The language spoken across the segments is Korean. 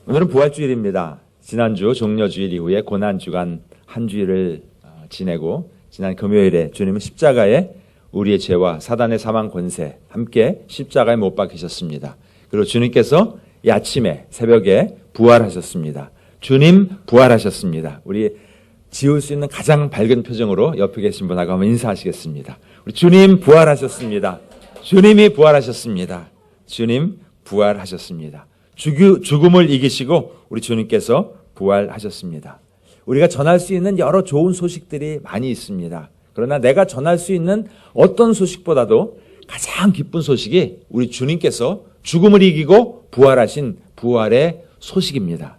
오늘은 부활주일입니다. 지난주 종려주일 이후에 고난주간 한 주일을 지내고 지난 금요일에 주님은 십자가에 우리의 죄와 사단의 사망 권세 함께 십자가에 못 박히셨습니다. 그리고 주님께서 이 아침에 새벽에 부활하셨습니다. 주님 부활하셨습니다. 우리 지울 수 있는 가장 밝은 표정으로 옆에 계신 분하고 한번 인사하시겠습니다. 우리 주님 부활하셨습니다. 주님이 부활하셨습니다. 주님 부활하셨습니다. 죽음을 이기시고 우리 주님께서 부활하셨습니다. 우리가 전할 수 있는 여러 좋은 소식들이 많이 있습니다. 그러나 내가 전할 수 있는 어떤 소식보다도 가장 기쁜 소식이 우리 주님께서 죽음을 이기고 부활하신 부활의 소식입니다.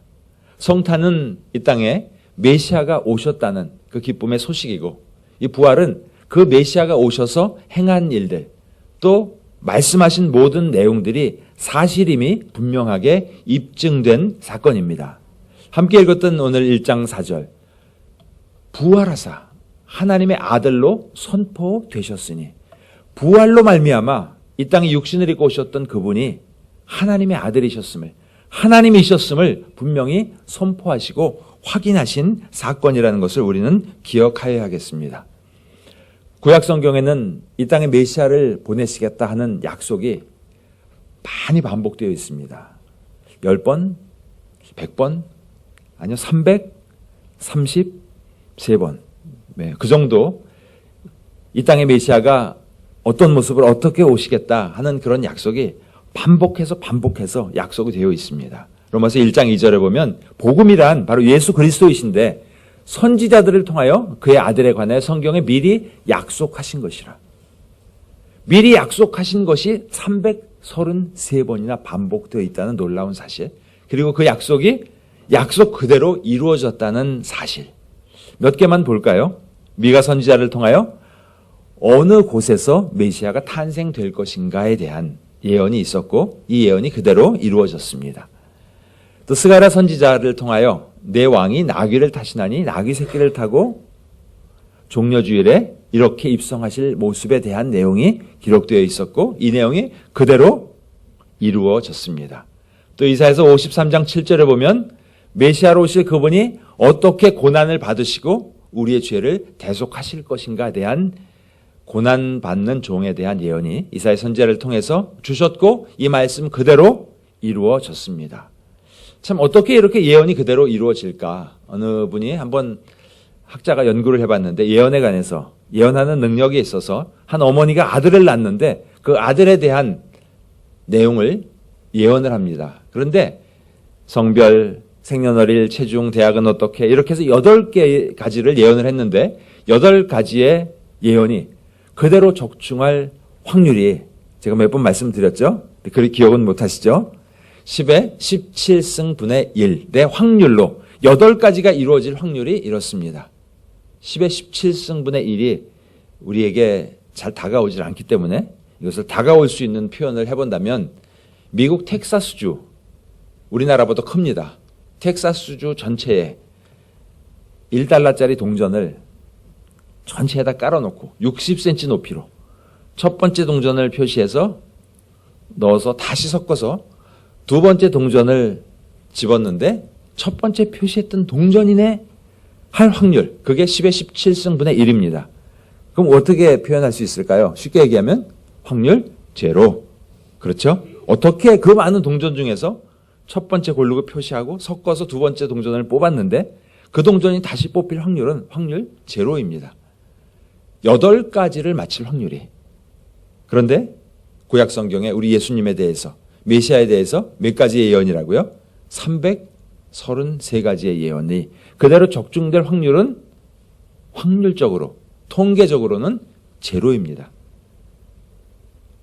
성탄은 이 땅에 메시아가 오셨다는 그 기쁨의 소식이고, 이 부활은 그 메시아가 오셔서 행한 일들, 또 말씀하신 모든 내용들이 사실임이 분명하게 입증된 사건입니다. 함께 읽었던 오늘 1장 4절, 부활하사 하나님의 아들로 선포되셨으니, 부활로 말미암아 이 땅에 육신을 입고 오셨던 그분이 하나님의 아들이셨음을, 하나님이셨음을 분명히 선포하시고 확인하신 사건이라는 것을 우리는 기억하여야 하겠습니다. 구약 성경에는 이 땅에 메시아를 보내시겠다 하는 약속이 많이 반복되어 있습니다. 10번, 100번, 아니요 333번. 네, 그 정도 이 땅의 메시아가 어떤 모습을 어떻게 오시겠다 하는 그런 약속이 반복해서 약속이 되어 있습니다. 로마서 1장 2절에 보면 복음이란 바로 예수 그리스도이신데 선지자들을 통하여 그의 아들에 관해 성경에 미리 약속하신 것이라. 미리 약속하신 것이 333번이나 반복되어 있다는 놀라운 사실. 그리고 그 약속이 약속 그대로 이루어졌다는 사실. 몇 개만 볼까요? 미가 선지자를 통하여 어느 곳에서 메시아가 탄생될 것인가에 대한 예언이 있었고 이 예언이 그대로 이루어졌습니다. 또 스가랴 선지자를 통하여 내 왕이 나귀를 타시나니 나귀 새끼를 타고 종려주일에 이렇게 입성하실 모습에 대한 내용이 기록되어 있었고 이 내용이 그대로 이루어졌습니다. 또 이사야서 53장 7절에 보면 메시아로 오실 그분이 어떻게 고난을 받으시고 우리의 죄를 대속하실 것인가에 대한 고난받는 종에 대한 예언이 이사야 선지자를 통해서 주셨고 이 말씀 그대로 이루어졌습니다. 참 어떻게 이렇게 예언이 그대로 이루어질까? 어느 분이 한번 학자가 연구를 해봤는데 예언에 관해서 예언하는 능력이 있어서 한 어머니가 아들을 낳는데 그 아들에 대한 내용을 예언을 합니다. 그런데 성별, 생년월일, 체중, 대학은 어떻게 이렇게 해서 8가지를 예언을 했는데 8가지의 예언이 그대로 적중할 확률이 제가 몇 번 말씀드렸죠? 그리 기억은 못하시죠? 10의 17승분의 1의 확률로 8가지가 이루어질 확률이 이렇습니다. 10의 17승분의 1이 우리에게 잘 다가오질 않기 때문에 이것을 다가올 수 있는 표현을 해본다면 미국 텍사스주, 우리나라보다 큽니다. 텍사스주 전체에 1달러짜리 동전을 전체에다 깔아놓고 60cm 높이로 첫 번째 동전을 표시해서 넣어서 다시 섞어서 두 번째 동전을 집었는데 첫 번째 표시했던 동전이네 할 확률, 그게 10의 17승분의 1입니다. 그럼 어떻게 표현할 수 있을까요? 쉽게 얘기하면 확률 제로. 그렇죠? 어떻게 그 많은 동전 중에서 첫 번째 고르고 표시하고 섞어서 두 번째 동전을 뽑았는데 그 동전이 다시 뽑힐 확률은 확률 제로입니다. 8가지를 맞힐 확률이. 그런데 구약 성경에 우리 예수님에 대해서 메시아에 대해서 몇 가지의 예언이라고요? 333가지의 예언이 그대로 적중될 확률은 확률적으로, 통계적으로는 제로입니다.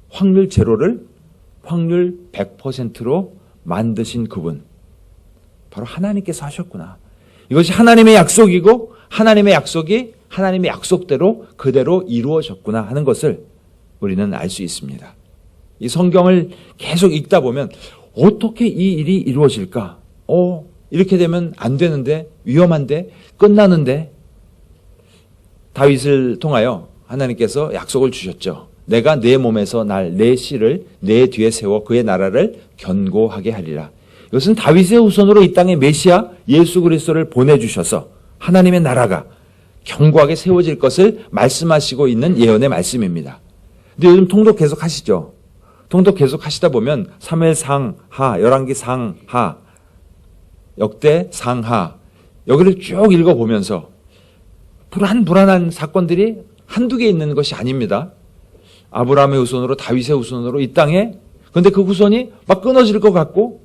확률 제로를 확률 100%로 만드신 그분, 바로 하나님께서 하셨구나. 이것이 하나님의 약속이고 하나님의 약속이 하나님의 약속대로 그대로 이루어졌구나 하는 것을 우리는 알 수 있습니다. 이 성경을 계속 읽다 보면 어떻게 이 일이 이루어질까? 이렇게 되면 안 되는데, 위험한데, 끝나는데. 다윗을 통하여 하나님께서 약속을 주셨죠. 내가 내 몸에서 내 씨를 내 뒤에 세워 그의 나라를 견고하게 하리라. 이것은 다윗의 후손으로 이 땅에 메시아 예수 그리스도를 보내주셔서 하나님의 나라가 견고하게 세워질 것을 말씀하시고 있는 예언의 말씀입니다. 근데 요즘 통독 계속 하시죠. 통독 계속 하시다 보면 사무엘 상하, 열왕기 상하, 역대 상하 여기를 쭉 읽어보면서 불안한 사건들이 한두 개 있는 것이 아닙니다. 아브라함의 후손으로 다윗의 후손으로 이 땅에 근데 그 후손이 막 끊어질 것 같고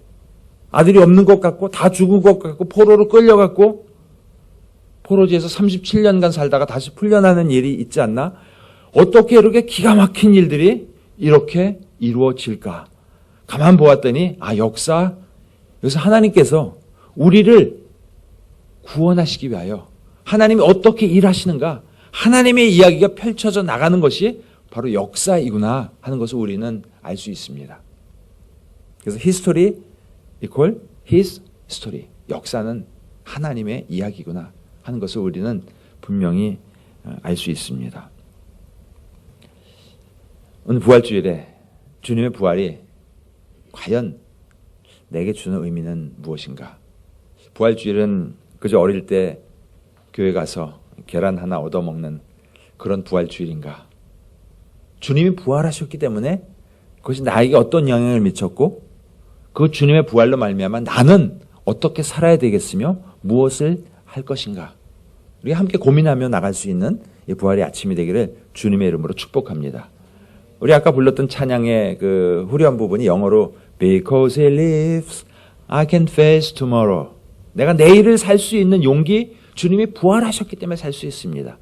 아들이 없는 것 같고 다 죽은 것 같고 포로로 끌려갔고 포로지에서 37년간 살다가 다시 풀려나는 일이 있지 않나? 어떻게 이렇게 기가 막힌 일들이 이렇게 이루어질까? 가만 보았더니 역사 여기서 하나님께서 우리를 구원하시기 위하여 하나님이 어떻게 일하시는가? 하나님의 이야기가 펼쳐져 나가는 것이 바로 역사이구나 하는 것을 우리는 알 수 있습니다. 그래서 history equal his story. 역사는 하나님의 이야기구나 하는 것을 우리는 분명히 알 수 있습니다. 오늘 부활주일에 주님의 부활이 과연 내게 주는 의미는 무엇인가? 부활주일은 그저 어릴 때 교회 가서 계란 하나 얻어먹는 그런 부활주일인가? 주님이 부활하셨기 때문에 그것이 나에게 어떤 영향을 미쳤고 그 주님의 부활로 말미암아 나는 어떻게 살아야 되겠으며 무엇을 할 것인가? 우리가 함께 고민하며 나갈 수 있는 이 부활의 아침이 되기를 주님의 이름으로 축복합니다. 우리 아까 불렀던 찬양의 그 후렴 부분이 영어로 Because he lives, I can face tomorrow. 내가 내일을 살 수 있는 용기 주님이 부활하셨기 때문에 살 수 있습니다.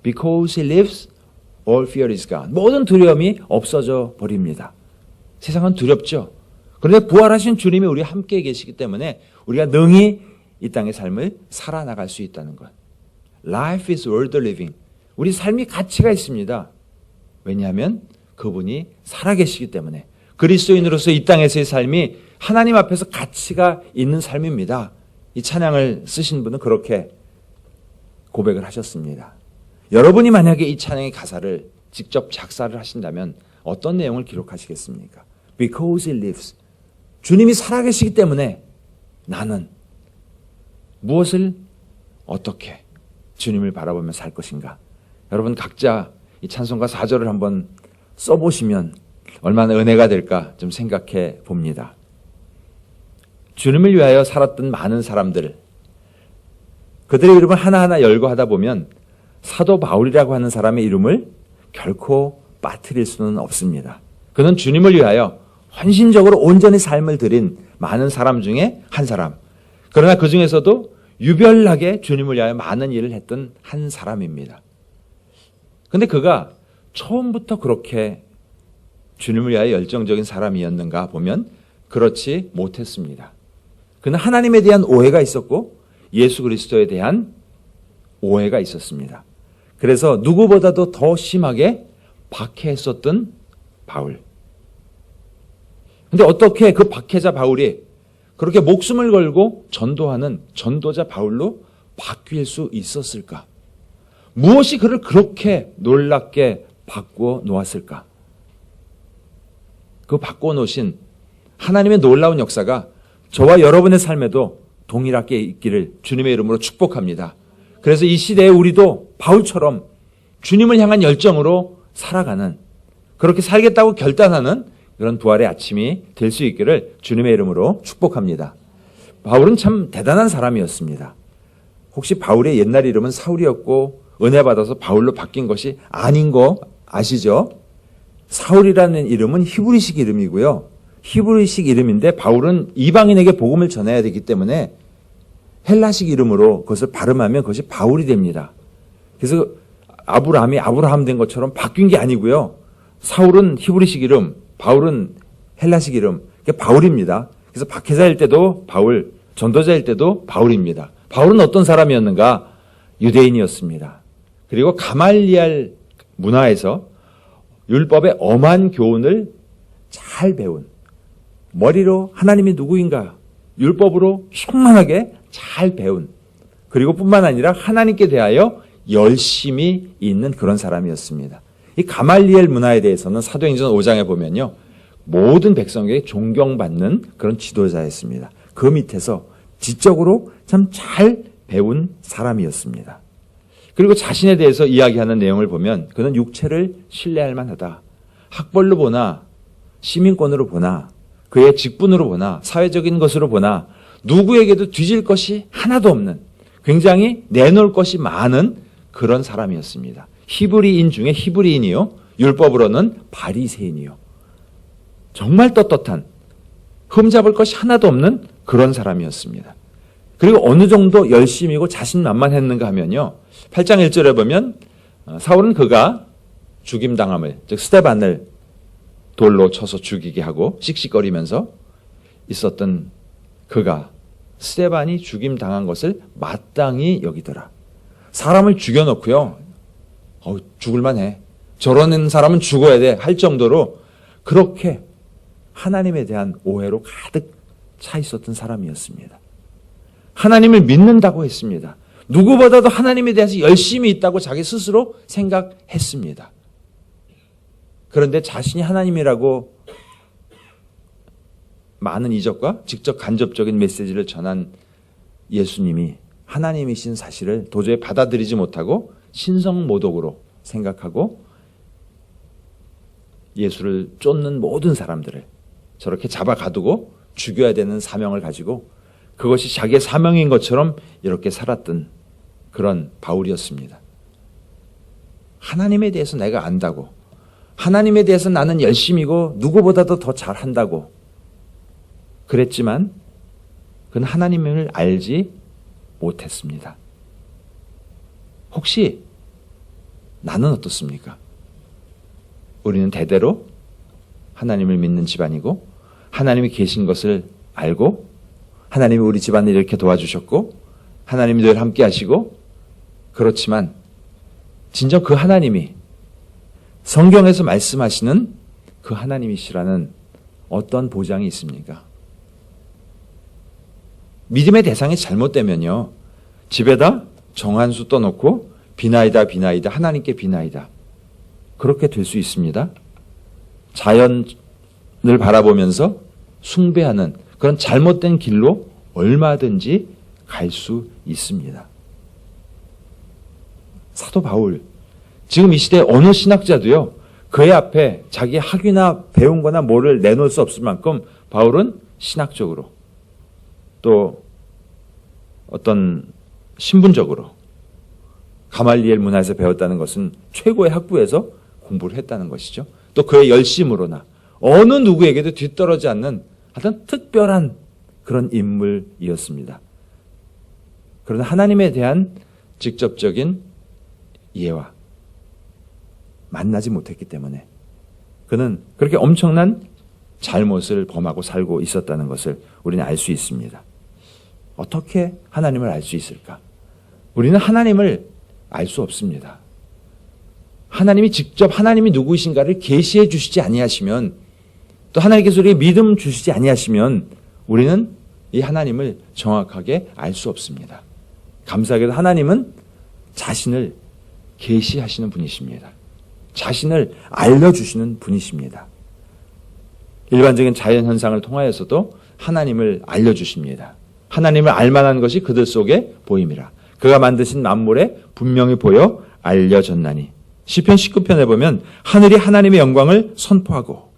Because he lives, all fear is gone. 모든 두려움이 없어져 버립니다. 세상은 두렵죠. 그런데 부활하신 주님이 우리와 함께 계시기 때문에 우리가 능히 이 땅의 삶을 살아나갈 수 있다는 것. Life is worth living. 우리 삶이 가치가 있습니다. 왜냐하면 그분이 살아계시기 때문에 그리스도인으로서 이 땅에서의 삶이 하나님 앞에서 가치가 있는 삶입니다. 이 찬양을 쓰신 분은 그렇게 고백을 하셨습니다. 여러분이 만약에 이 찬양의 가사를 직접 작사를 하신다면 어떤 내용을 기록하시겠습니까? Because he lives. 주님이 살아계시기 때문에 나는 무엇을 어떻게 주님을 바라보며 살 것인가? 여러분 각자 이 찬송가 4절을 한번 써보시면 얼마나 은혜가 될까 좀 생각해 봅니다. 주님을 위하여 살았던 많은 사람들, 그들의 이름을 하나하나 열거하다 보면 사도 바울이라고 하는 사람의 이름을 결코 빠뜨릴 수는 없습니다. 그는 주님을 위하여 헌신적으로 온전히 삶을 드린 많은 사람 중에 한 사람. 그러나 그 중에서도 유별나게 주님을 위하여 많은 일을 했던 한 사람입니다. 근데 그가 처음부터 그렇게 주님을 위하여 열정적인 사람이었는가 보면 그렇지 못했습니다. 그는 하나님에 대한 오해가 있었고 예수 그리스도에 대한 오해가 있었습니다. 그래서 누구보다도 더 심하게 박해했었던 바울. 근데 어떻게 그 박해자 바울이 그렇게 목숨을 걸고 전도하는 전도자 바울로 바뀔 수 있었을까? 무엇이 그를 그렇게 놀랍게 바꾸어 놓았을까? 그 바꾸어 놓으신 하나님의 놀라운 역사가 저와 여러분의 삶에도 동일하게 있기를 주님의 이름으로 축복합니다. 그래서 이 시대에 우리도 바울처럼 주님을 향한 열정으로 살아가는, 그렇게 살겠다고 결단하는 그런 부활의 아침이 될 수 있기를 주님의 이름으로 축복합니다. 바울은 참 대단한 사람이었습니다. 혹시 바울의 옛날 이름은 사울이었고 은혜 받아서 바울로 바뀐 것이 아닌 거 아시죠? 사울이라는 이름은 히브리식 이름이고요. 히브리식 이름인데 바울은 이방인에게 복음을 전해야 되기 때문에 헬라식 이름으로 그것을 발음하면 그것이 바울이 됩니다. 그래서 아브라함이 아브라함 된 것처럼 바뀐 게 아니고요. 사울은 히브리식 이름, 바울은 헬라식 이름, 그게 바울입니다. 그래서 박해자일 때도 바울, 전도자일 때도 바울입니다. 바울은 어떤 사람이었는가? 유대인이었습니다. 그리고 가말리알 문화에서 율법의 엄한 교훈을 잘 배운, 머리로 하나님이 누구인가 율법으로 충만하게 잘 배운, 그리고 뿐만 아니라 하나님께 대하여 열심히 있는 그런 사람이었습니다. 이 가말리엘 문화에 대해서는 사도행전 5장에 보면요, 모든 백성에게 존경받는 그런 지도자였습니다. 그 밑에서 지적으로 참 잘 배운 사람이었습니다. 그리고 자신에 대해서 이야기하는 내용을 보면 그는 육체를 신뢰할 만하다. 학벌로 보나 시민권으로 보나 그의 직분으로 보나 사회적인 것으로 보나 누구에게도 뒤질 것이 하나도 없는 굉장히 내놓을 것이 많은 그런 사람이었습니다. 히브리인 중에 히브리인이요. 율법으로는 바리새인이요. 정말 떳떳한 흠잡을 것이 하나도 없는 그런 사람이었습니다. 그리고 어느 정도 열심이고 자신만만했는가 하면요. 8장 1절에 보면 사울은 그가 죽임당함을 즉 스데반을 돌로 쳐서 죽이게 하고 씩씩거리면서 있었던 그가 스데반이 죽임당한 것을 마땅히 여기더라. 사람을 죽여놓고요. 죽을만해. 저러는 사람은 죽어야 돼 할 정도로 그렇게 하나님에 대한 오해로 가득 차 있었던 사람이었습니다. 하나님을 믿는다고 했습니다. 누구보다도 하나님에 대해서 열심히 있다고 자기 스스로 생각했습니다. 그런데 자신이 하나님이라고 많은 이적과 직접 간접적인 메시지를 전한 예수님이 하나님이신 사실을 도저히 받아들이지 못하고 신성모독으로 생각하고 예수를 쫓는 모든 사람들을 저렇게 잡아 가두고 죽여야 되는 사명을 가지고 그것이 자기의 사명인 것처럼 이렇게 살았던 그런 바울이었습니다. 하나님에 대해서 내가 안다고, 하나님에 대해서 나는 열심이고 누구보다도 더 잘한다고 그랬지만 그는 하나님을 알지 못했습니다. 혹시 나는 어떻습니까? 우리는 대대로 하나님을 믿는 집안이고 하나님이 계신 것을 알고 하나님이 우리 집안을 이렇게 도와주셨고 하나님이 늘 함께 하시고 그렇지만 진정 그 하나님이 성경에서 말씀하시는 그 하나님이시라는 어떤 보장이 있습니까? 믿음의 대상이 잘못되면요. 집에다 정한수 떠놓고 비나이다 비나이다 하나님께 비나이다. 그렇게 될 수 있습니다. 자연을 바라보면서 숭배하는 그런 잘못된 길로 얼마든지 갈 수 있습니다. 사도 바울, 지금 이 시대에 어느 신학자도요, 그의 앞에 자기 학위나 배운 거나 뭐를 내놓을 수 없을 만큼 바울은 신학적으로 또 어떤 신분적으로 가말리엘 문화에서 배웠다는 것은 최고의 학부에서 공부를 했다는 것이죠. 또 그의 열심으로나 어느 누구에게도 뒤떨어지지 않는 하여튼 특별한 그런 인물이었습니다. 그러나 하나님에 대한 직접적인 이해와 만나지 못했기 때문에 그는 그렇게 엄청난 잘못을 범하고 살고 있었다는 것을 우리는 알 수 있습니다. 어떻게 하나님을 알 수 있을까? 우리는 하나님을 알 수 없습니다. 하나님이 직접 하나님이 누구이신가를 계시해 주시지 아니하시면 또 하나님께서 우리에게 믿음 주시지 아니하시면 우리는 이 하나님을 정확하게 알 수 없습니다. 감사하게도 하나님은 자신을 계시하시는 분이십니다. 자신을 알려주시는 분이십니다. 일반적인 자연현상을 통하여서도 하나님을 알려주십니다. 하나님을 알만한 것이 그들 속에 보임이라. 그가 만드신 만물에 분명히 보여 알려졌나니. 시편 19편에 보면 하늘이 하나님의 영광을 선포하고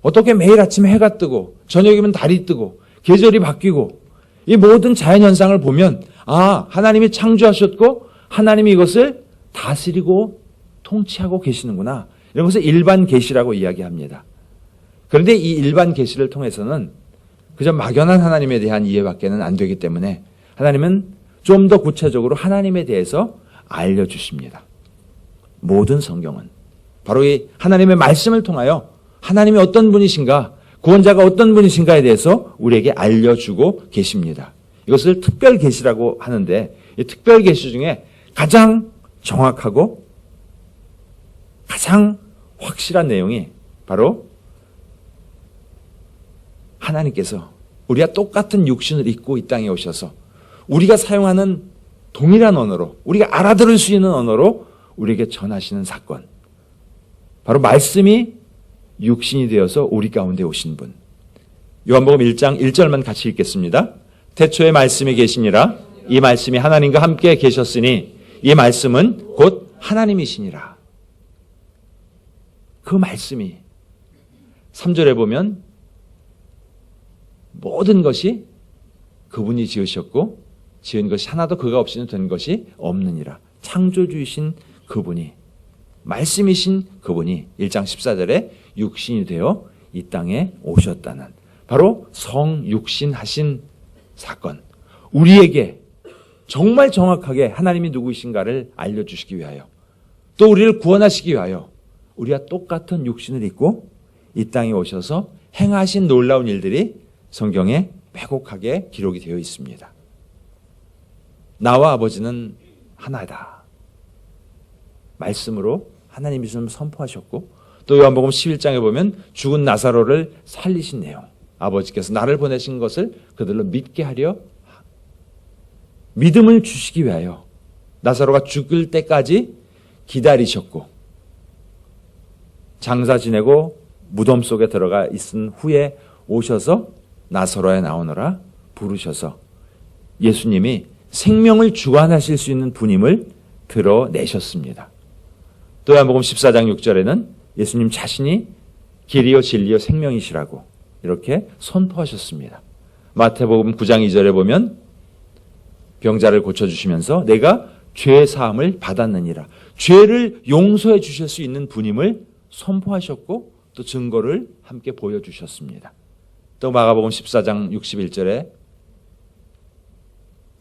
어떻게 매일 아침에 해가 뜨고 저녁이면 달이 뜨고 계절이 바뀌고 이 모든 자연현상을 보면 하나님이 창조하셨고 하나님이 이것을 다스리고 통치하고 계시는구나. 이런 것을 일반 계시라고 이야기합니다. 그런데 이 일반 계시를 통해서는 그저 막연한 하나님에 대한 이해밖에는 안 되기 때문에 하나님은 좀 더 구체적으로 하나님에 대해서 알려주십니다. 모든 성경은 바로 이 하나님의 말씀을 통하여 하나님이 어떤 분이신가, 구원자가 어떤 분이신가에 대해서 우리에게 알려주고 계십니다. 이것을 특별 계시라고 하는데 이 특별 계시 중에 가장 정확하고 가장 확실한 내용이 바로 하나님께서 우리와 똑같은 육신을 입고 이 땅에 오셔서 우리가 사용하는 동일한 언어로 우리가 알아들을 수 있는 언어로 우리에게 전하시는 사건. 바로 말씀이 육신이 되어서 우리 가운데 오신 분. 요한복음 1장 1절만 같이 읽겠습니다. 태초에 말씀이 계시니라. 이 말씀이 하나님과 함께 계셨으니 이 말씀은 곧 하나님이시니라. 그 말씀이 3절에 보면 모든 것이 그분이 지으셨고 지은 것이 하나도 그가 없이는 된 것이 없느니라. 창조주이신 그분이, 말씀이신 그분이 1장 14절에 육신이 되어 이 땅에 오셨다는 바로 성육신하신 사건. 우리에게 정말 정확하게 하나님이 누구이신가를 알려주시기 위하여, 또 우리를 구원하시기 위하여 우리와 똑같은 육신을 입고 이 땅에 오셔서 행하신 놀라운 일들이 성경에 빼곡하게 기록이 되어 있습니다. 나와 아버지는 하나다. 말씀으로 하나님이심을 선포하셨고, 또 요한복음 11장에 보면 죽은 나사로를 살리신 내용, 아버지께서 나를 보내신 것을 그들로 믿게 하려 믿음을 주시기 위하여 나사로가 죽을 때까지 기다리셨고, 장사 지내고 무덤 속에 들어가 있은 후에 오셔서 나사로야 나오너라 부르셔서 예수님이 생명을 주관하실 수 있는 분임을 드러내셨습니다. 또 요한복음 14장 6절에는 예수님 자신이 길이요 진리요 생명이시라고 이렇게 선포하셨습니다. 마태복음 9장 2절에 보면 병자를 고쳐주시면서 내가 죄 사함을 받았느니라. 죄를 용서해 주실 수 있는 분임을 선포하셨고 또 증거를 함께 보여주셨습니다. 또 마가복음 14장 61절에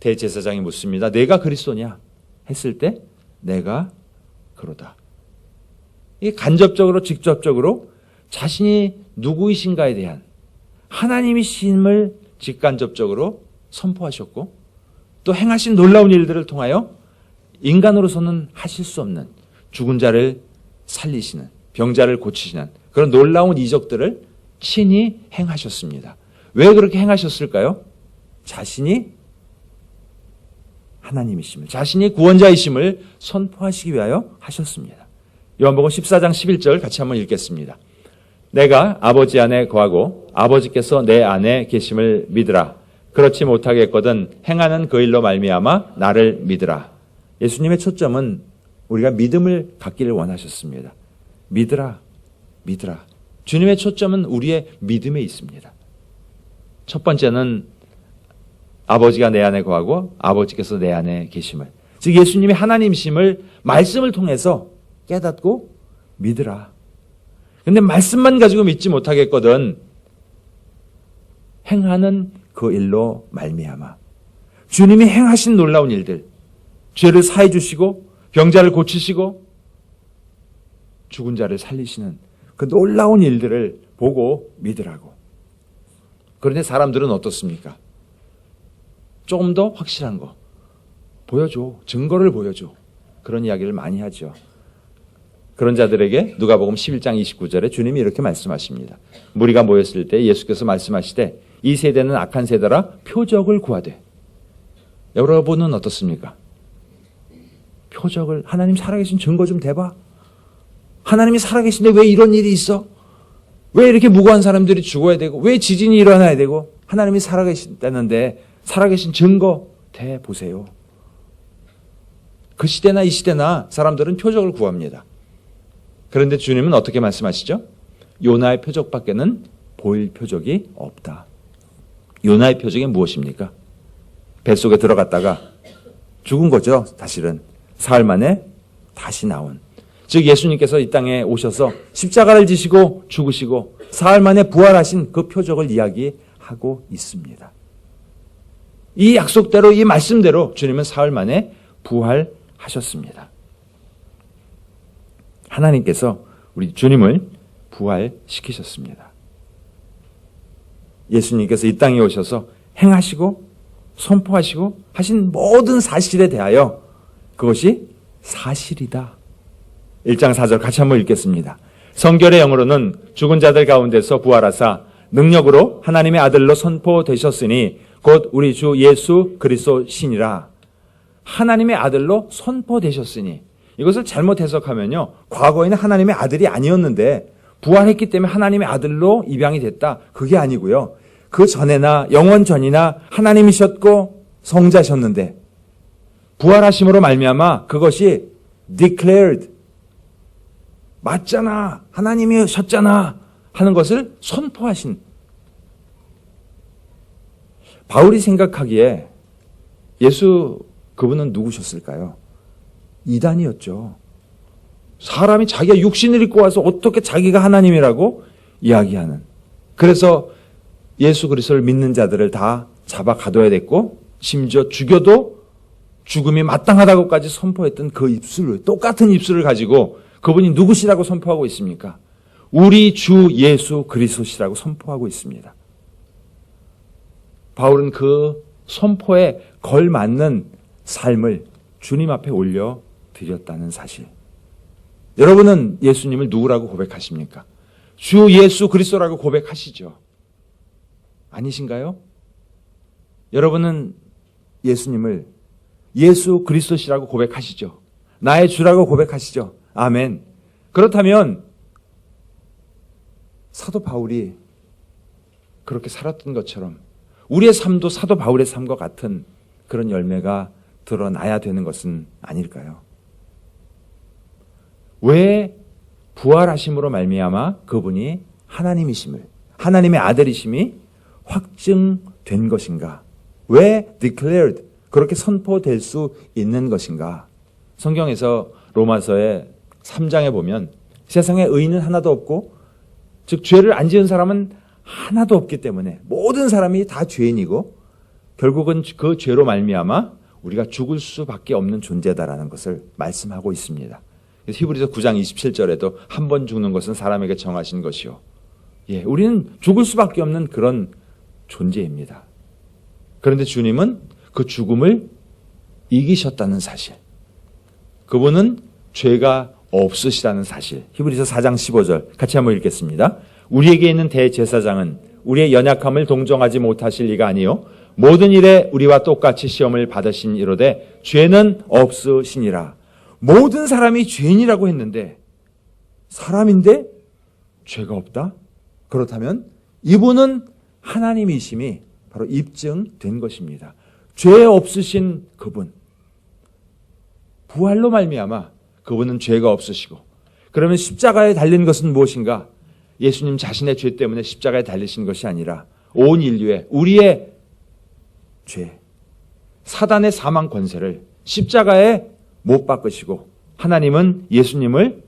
대제사장이 묻습니다. 내가 그리스도냐 했을 때 내가 그러다. 이 간접적으로 직접적으로 자신이 누구이신가에 대한 하나님이심을 직간접적으로 선포하셨고 또 행하신 놀라운 일들을 통하여 인간으로서는 하실 수 없는 죽은 자를 살리시는, 병자를 고치시는 그런 놀라운 이적들을 친히 행하셨습니다. 왜 그렇게 행하셨을까요? 자신이 하나님이심을, 자신이 구원자이심을 선포하시기 위하여 하셨습니다. 요한복음 14장 11절 같이 한번 읽겠습니다. 내가 아버지 안에 거하고 아버지께서 내 안에 계심을 믿으라. 그렇지 못하겠거든 행하는 그 일로 말미암아 나를 믿으라. 예수님의 초점은 우리가 믿음을 갖기를 원하셨습니다. 믿으라, 믿으라. 주님의 초점은 우리의 믿음에 있습니다. 첫 번째는 아버지가 내 안에 거하고 아버지께서 내 안에 계심을, 즉 예수님의 하나님이심을 말씀을 통해서 깨닫고 믿으라. 그런데 말씀만 가지고 믿지 못하겠거든 행하는 그 일로 말미암아 주님이 행하신 놀라운 일들, 죄를 사해 주시고 병자를 고치시고 죽은 자를 살리시는 그 놀라운 일들을 보고 믿으라고. 그런데 사람들은 어떻습니까? 조금 더 확실한 거 보여줘, 증거를 보여줘, 그런 이야기를 많이 하죠. 그런 자들에게 누가복음 11장 29절에 주님이 이렇게 말씀하십니다. 무리가 모였을 때 예수께서 말씀하시되 이 세대는 악한 세대라 표적을 구하되. 여러분은 어떻습니까? 표적을, 하나님 살아계신 증거 좀 대봐. 하나님이 살아계신데 왜 이런 일이 있어? 왜 이렇게 무고한 사람들이 죽어야 되고 왜 지진이 일어나야 되고 하나님이 살아계신다는데 살아계신 증거 대보세요. 그 시대나 이 시대나 사람들은 표적을 구합니다. 그런데 주님은 어떻게 말씀하시죠? 요나의 표적밖에는 보일 표적이 없다. 요나의 표적이 무엇입니까? 뱃속에 들어갔다가 죽은 거죠. 사실은 사흘 만에 다시 나온, 즉 예수님께서 이 땅에 오셔서 십자가를 지시고 죽으시고 사흘 만에 부활하신 그 표적을 이야기하고 있습니다. 이 약속대로, 이 말씀대로 주님은 사흘 만에 부활하셨습니다. 하나님께서 우리 주님을 부활시키셨습니다. 예수님께서 이 땅에 오셔서 행하시고 선포하시고 하신 모든 사실에 대하여 그것이 사실이다. 1장 4절 같이 한번 읽겠습니다. 성결의 영으로는 죽은 자들 가운데서 부활하사 능력으로 하나님의 아들로 선포되셨으니 곧 우리 주 예수 그리스도 신이라. 하나님의 아들로 선포되셨으니, 이것을 잘못 해석하면요, 과거에는 하나님의 아들이 아니었는데 부활했기 때문에 하나님의 아들로 입양이 됐다, 그게 아니고요. 그 전에나 영원 전이나 하나님이셨고 성자셨는데 부활하심으로 말미암아 그것이 declared, 맞잖아, 하나님이셨잖아 하는 것을 선포하신. 바울이 생각하기에 예수 그분은 누구셨을까요? 이단이었죠. 사람이 자기가 육신을 입고 와서 어떻게 자기가 하나님이라고 이야기하는. 그래서 예수 그리스도를 믿는 자들을 다 잡아 가둬야 됐고 심지어 죽여도 죽음이 마땅하다고까지 선포했던 그 입술을, 똑같은 입술을 가지고 그분이 누구시라고 선포하고 있습니까? 우리 주 예수 그리스도시라고 선포하고 있습니다. 바울은 그 선포에 걸맞는 삶을 주님 앞에 올려드렸다는 사실. 여러분은 예수님을 누구라고 고백하십니까? 주 예수 그리스도라고 고백하시죠? 아니신가요? 여러분은 예수님을 예수 그리스도시라고 고백하시죠? 나의 주라고 고백하시죠? 아멘. 그렇다면 사도 바울이 그렇게 살았던 것처럼 우리의 삶도 사도 바울의 삶과 같은 그런 열매가 드러나야 되는 것은 아닐까요? 왜 부활하심으로 말미암아 그분이 하나님이심을, 하나님의 아들이심이 확증된 것인가? 왜 declared, 그렇게 선포될 수 있는 것인가? 성경에서 로마서의 3장에 보면 세상에 의인은 하나도 없고, 즉 죄를 안 지은 사람은 하나도 없기 때문에 모든 사람이 다 죄인이고 결국은 그 죄로 말미암아 우리가 죽을 수밖에 없는 존재다라는 것을 말씀하고 있습니다. 그래서 히브리서 9장 27절에도 한 번 죽는 것은 사람에게 정하신 것이요. 예, 우리는 죽을 수밖에 없는 그런 존재입니다. 그런데 주님은 그 죽음을 이기셨다는 사실, 그분은 죄가 없으시다는 사실. 히브리서 4장 15절 같이 한번 읽겠습니다. 우리에게 있는 대제사장은 우리의 연약함을 동정하지 못하실 리가 아니요 모든 일에 우리와 똑같이 시험을 받으신 이로되 죄는 없으시니라. 모든 사람이 죄인이라고 했는데 사람인데 죄가 없다? 그렇다면 이분은 하나님이심이 바로 입증된 것입니다. 죄 없으신 그분, 부활로 말미암아 그분은 죄가 없으시고, 그러면 십자가에 달린 것은 무엇인가? 예수님 자신의 죄 때문에 십자가에 달리신 것이 아니라 온 인류의, 우리의 죄, 사단의 사망 권세를 십자가에 못 박으시고 하나님은 예수님을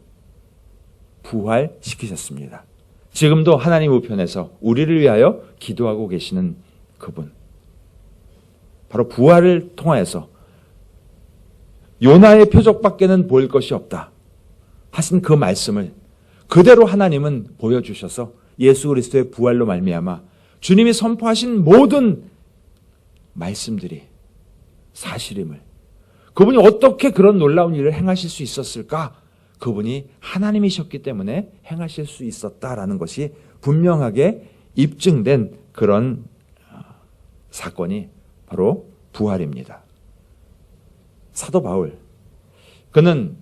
부활시키셨습니다. 지금도 하나님 우편에서 우리를 위하여 기도하고 계시는 그분, 바로 부활을 통하여서 요나의 표적밖에는 보일 것이 없다 하신 그 말씀을 그대로 하나님은 보여주셔서 예수 그리스도의 부활로 말미암아 주님이 선포하신 모든 말씀들이 사실임을, 그분이 어떻게 그런 놀라운 일을 행하실 수 있었을까? 그분이 하나님이셨기 때문에 행하실 수 있었다라는 것이 분명하게 입증된 그런 사건이 바로 부활입니다. 사도 바울, 그는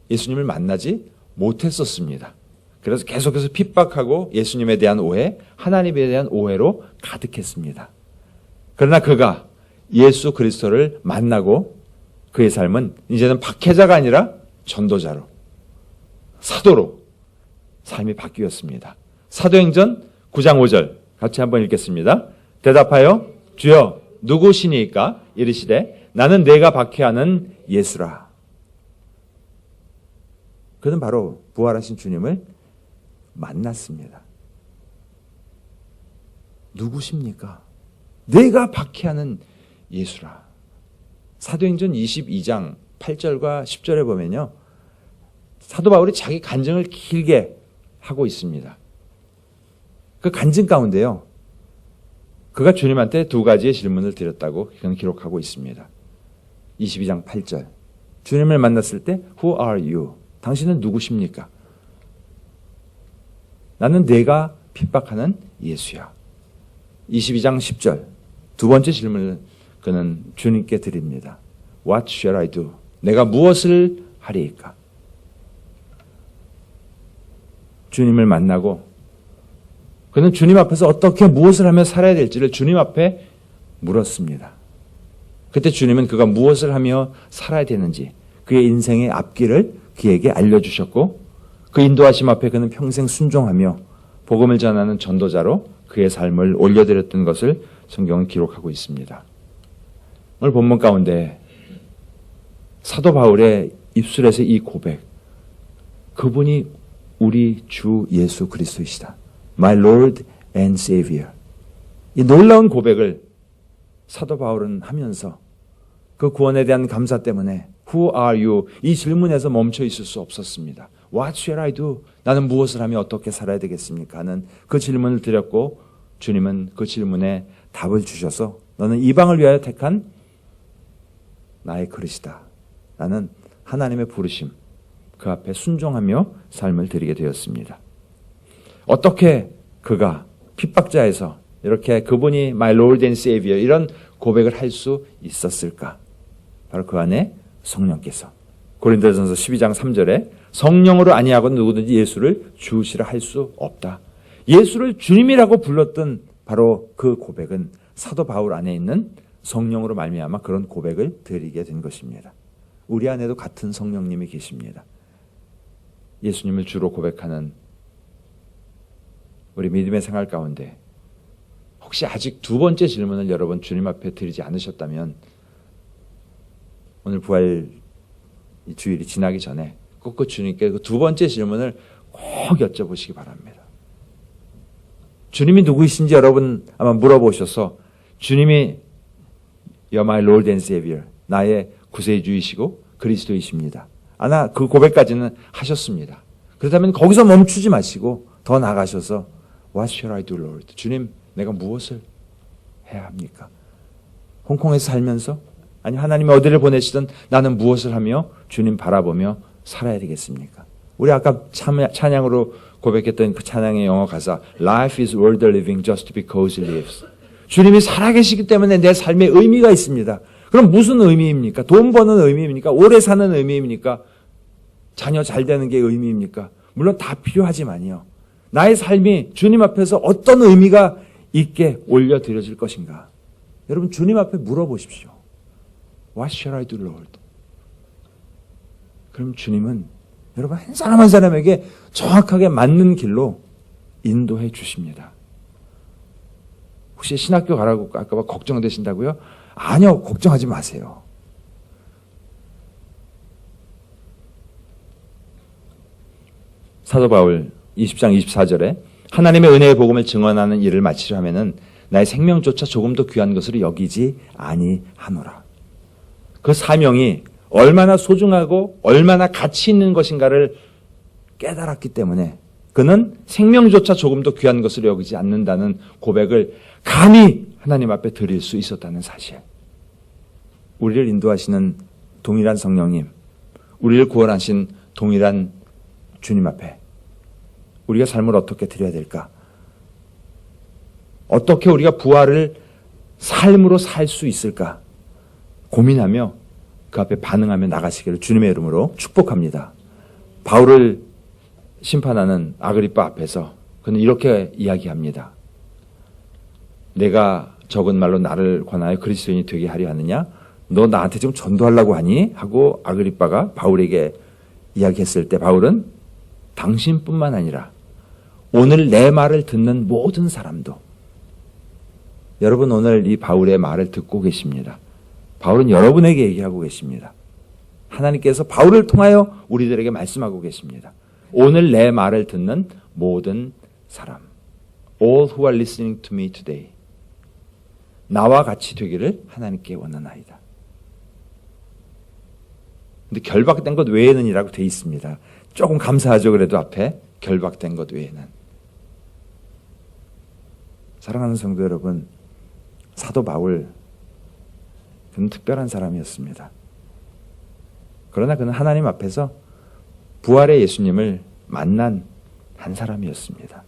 예수님을 만나지 못했었습니다. 그래서 계속해서 핍박하고 예수님에 대한 오해, 하나님에 대한 오해로 가득했습니다. 그러나 그가 예수 그리스도를 만나고 그의 삶은 이제는 박해자가 아니라 전도자로, 사도로 삶이 바뀌었습니다. 사도행전 9장 5절 같이 한번 읽겠습니다. 대답하여 주여 누구시니까? 이르시되 나는 내가 박해하는 예수라. 그는 바로 부활하신 주님을 만났습니다. 누구십니까? 내가 박해하는 예수라. 사도행전 22장 8절과 10절에 보면요, 사도 바울이 자기 간증을 길게 하고 있습니다. 그 간증 가운데요, 그가 주님한테 두 가지의 질문을 드렸다고 그는 기록하고 있습니다. 22장 8절. 주님을 만났을 때 Who are you? 당신은 누구십니까? 나는 내가 핍박하는 예수야. 22장 10절. 두 번째 질문을 그는 주님께 드립니다. What shall I do? 내가 무엇을 하리이까? 주님을 만나고 그는 주님 앞에서 어떻게 무엇을 하며 살아야 될지를 주님 앞에 물었습니다. 그때 주님은 그가 무엇을 하며 살아야 되는지 그의 인생의 앞길을 그에게 알려주셨고 그 인도하심 앞에 그는 평생 순종하며 복음을 전하는 전도자로 그의 삶을 올려드렸던 것을 성경은 기록하고 있습니다. 오늘 본문 가운데 사도 바울의 입술에서 이 고백, 그분이 우리 주 예수 그리스도이시다. My Lord and Savior. 이 놀라운 고백을 사도 바울은 하면서 그 구원에 대한 감사 때문에 Who are you? 이 질문에서 멈춰 있을 수 없었습니다. What shall I do? 나는 무엇을 하며 어떻게 살아야 되겠습니까? 하는 그 질문을 드렸고 주님은 그 질문에 답을 주셔서 너는 이방을 위하여 택한 나의 그릇이다. 나는 하나님의 부르심, 그 앞에 순종하며 삶을 드리게 되었습니다. 어떻게 그가 핍박자에서 이렇게 그분이 My Lord and Savior 이런 고백을 할 수 있었을까? 바로 그 안에 성령께서 고린도전서 12장 3절에 성령으로 아니하고는 누구든지 예수를 주시라 할 수 없다. 예수를 주님이라고 불렀던 바로 그 고백은 사도 바울 안에 있는 성령으로 말미암아 그런 고백을 드리게 된 것입니다. 우리 안에도 같은 성령님이 계십니다. 예수님을 주로 고백하는 우리 믿음의 생활 가운데 혹시 아직 두 번째 질문을 여러분 주님 앞에 드리지 않으셨다면 오늘 부활 주일이 지나기 전에 꼭 주님께 그 두 번째 질문을 꼭 여쭤보시기 바랍니다. 주님이 누구이신지 여러분 아마 물어보셔서 주님이 You're my Lord and Savior, 나의 구세주이시고 그리스도이십니다. 아나 그 고백까지는 하셨습니다. 그렇다면 거기서 멈추지 마시고 더 나가셔서 What shall I do, Lord? 주님, 내가 무엇을 해야 합니까? 홍콩에서 살면서 아니 하나님이 어디를 보내시든 나는 무엇을 하며 주님 바라보며 살아야 되겠습니까? 우리 아까 찬양으로 고백했던 그 찬양의 영어 가사 Life is worth living just because He lives. 주님이 살아계시기 때문에 내 삶에 의미가 있습니다. 그럼 무슨 의미입니까? 돈 버는 의미입니까? 오래 사는 의미입니까? 자녀 잘 되는 게 의미입니까? 물론 다 필요하지만요. 나의 삶이 주님 앞에서 어떤 의미가 있게 올려드려질 것인가? 여러분 주님 앞에 물어보십시오. What shall I do, Lord? 그럼 주님은 여러분 한 사람 한 사람에게 정확하게 맞는 길로 인도해 주십니다. 혹시 신학교 가라고 아까 걱정되신다고요? 아니요, 걱정하지 마세요. 사도 바울 20장 24절에 하나님의 은혜의 복음을 증언하는 일을 마치려 하면은 나의 생명조차 조금 더 귀한 것으로 여기지 아니하노라. 그 사명이 얼마나 소중하고 얼마나 가치 있는 것인가를 깨달았기 때문에 그는 생명조차 조금 더 귀한 것으로 여기지 않는다는 고백을 감히 하나님 앞에 드릴 수 있었다는 사실. 우리를 인도하시는 동일한 성령님, 우리를 구원하신 동일한 주님 앞에 우리가 삶을 어떻게 드려야 될까? 어떻게 우리가 부활을 삶으로 살 수 있을까? 고민하며 그 앞에 반응하며 나가시기를 주님의 이름으로 축복합니다. 바울을 심판하는 아그리빠 앞에서 그는 이렇게 이야기합니다. 내가 적은 말로 나를 권하여 그리스도인이 되게 하려 하느냐? 너 나한테 지금 전도하려고 하니? 하고 아그리빠가 바울에게 이야기했을 때 바울은 당신뿐만 아니라 오늘 내 말을 듣는 모든 사람도 여러분 오늘 이 바울의 말을 듣고 계십니다. 바울은 여러분에게 얘기하고 계십니다. 하나님께서 바울을 통하여 우리들에게 말씀하고 계십니다. 오늘 내 말을 듣는 모든 사람. All who are listening to me today. 나와 같이 되기를 하나님께 원하나이다. 근데 결박된 것 외에는 이라고 돼 있습니다. 조금 감사하죠. 그래도 앞에 결박된 것 외에는. 사랑하는 성도 여러분, 사도 바울 그는 특별한 사람이었습니다. 그러나 그는 하나님 앞에서 부활의 예수님을 만난 한 사람이었습니다.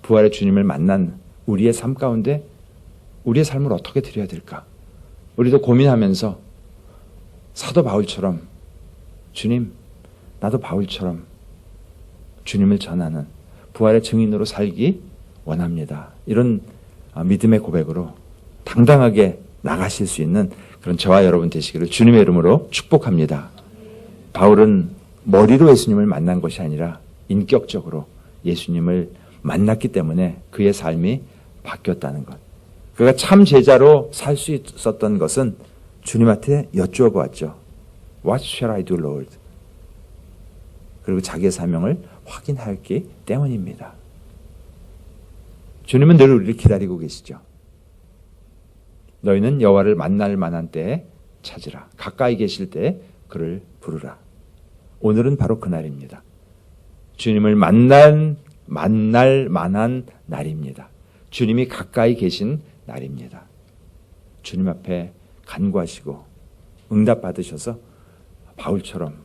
부활의 주님을 만난 우리의 삶 가운데 우리의 삶을 어떻게 드려야 될까? 우리도 고민하면서 사도 바울처럼 주님, 나도 바울처럼 주님을 전하는 부활의 증인으로 살기 원합니다. 이런 믿음의 고백으로 당당하게 나가실 수 있는 그런 저와 여러분 되시기를 주님의 이름으로 축복합니다. 바울은 머리로 예수님을 만난 것이 아니라 인격적으로 예수님을 만났기 때문에 그의 삶이 바뀌었다는 것. 그가 참 제자로 살 수 있었던 것은 주님한테 여쭈어 보았죠. What shall I do, Lord? 그리고 자기의 사명을 확인하였기 때문입니다. 주님은 늘 우리를 기다리고 계시죠. 너희는 여호와를 만날 만한 때에 찾으라. 가까이 계실 때에 그를 부르라. 오늘은 바로 그날입니다. 주님을 만날 만한 날입니다. 주님이 가까이 계신 날입니다. 주님 앞에 간구하시고 응답 받으셔서 바울처럼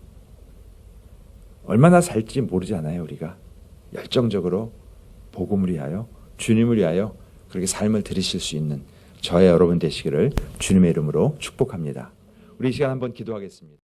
얼마나 살지 모르잖아요. 우리가 열정적으로 복음을 위하여 주님을 위하여 그렇게 삶을 들이실 수 있는 저의 여러분 되시기를 주님의 이름으로 축복합니다. 우리 이 시간 한번 기도하겠습니다.